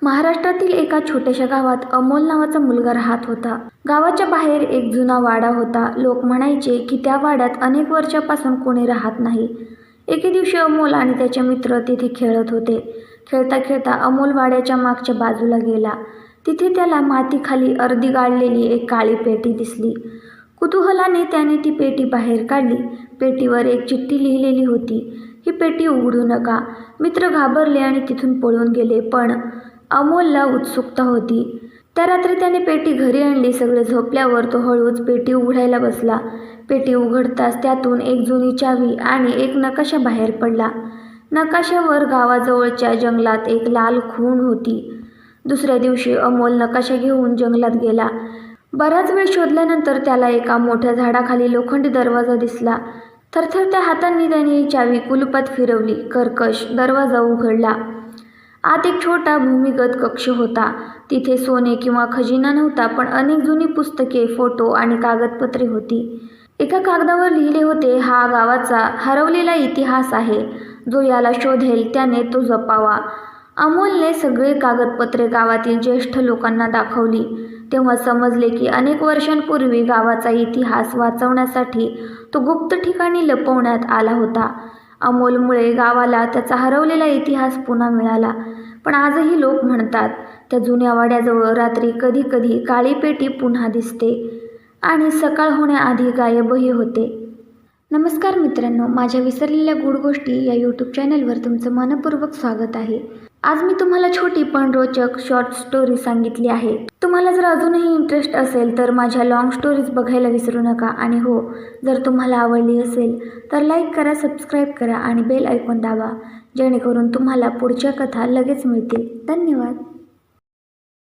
महाराष्ट्रातील एका छोट्याशा गावात अमोल नावाचा मुलगा राहत होता. गावाच्या बाहेर एक जुना वाडा होता. लोक म्हणायचे की त्या वाड्यात अनेक वर्षापासून कोणी राहत नाही. एके दिवशी अमोल आणि त्याचे मित्र तिथे खेळत होते. खेळता खेळता अमोल वाड्याच्या मागच्या बाजूला गेला. तिथे त्याला मातीखाली अर्धी गाडलेली एक काळी पेटी दिसली. कुतूहलाने त्याने ती पेटी बाहेर काढली. पेटीवर एक चिठ्ठी लिहिलेली होती, ही पेटी उघडू नका. मित्र घाबरले आणि तिथून पळून गेले. पण अमोलला उत्सुकता होती. त्या रात्री त्याने पेटी घरी आणली. सगळे झोपल्यावर तो हळूच पेटी उघडायला बसला. पेटी उघडताच त्यातून एक जुनी चावी आणि एक नकाशा बाहेर पडला. नकाशावर गावाजवळच्या जंगलात एक लाल खूण होती. दुसऱ्या दिवशी अमोल नकाशा घेऊन जंगलात गेला. बराच वेळ शोधल्यानंतर त्याला एका मोठ्या झाडाखाली लोखंडी दरवाजा दिसला. थरथरत्या हातांनी त्याने चावी कुलुपात फिरवली. कर्कश दरवाजा उघडला. आत एक छोटा भूमिगत कक्ष होता. तिथे सोने किंवा खजिना नव्हता, पण अनेक जुनी पुस्तके, फोटो आणि कागदपत्रे होती. एका कागदावर लिहिले होते, हा गावाचा हरवलेला इतिहास आहे. जो याला शोधेल त्याने तो जपावा. अमोलने सगळे कागदपत्रे गावातील ज्येष्ठ लोकांना दाखवली. तेव्हा समजले की अनेक वर्षांपूर्वी गावाचा इतिहास वाचवण्यासाठी तो गुप्त ठिकाणी लपवण्यात आला होता. अमोलमुळे गावाला त्याचा हरवलेला इतिहास पुन्हा मिळाला. पण आजही लोक म्हणतात, त्या जुन्या वाड्याजवळ रात्री कधी कधी काळी पेटी पुन्हा दिसते आणि सकाळ होण्याआधी गायबही होते. नमस्कार मित्रांनो, माझ्या विसरलेल्या गूढ गोष्टी या यूट्यूब चॅनलवर तुमचं मनपूर्वक स्वागत आहे. आज मी तुम्हाला छोटी पण रोचक शॉर्ट स्टोरी सांगितली आहे. तुम्हाला जर अजूनही इंटरेस्ट असेल तर माझ्या लॉंग स्टोरीज बघायला विसरू नका. आणि हो, जर तुम्हाला आवडली असेल तर लाईक करा, सबस्क्राईब करा आणि बेल आयकॉन दाबा, जेणेकरून तुम्हाला पुढच्या कथा लगेच मिळतील. धन्यवाद.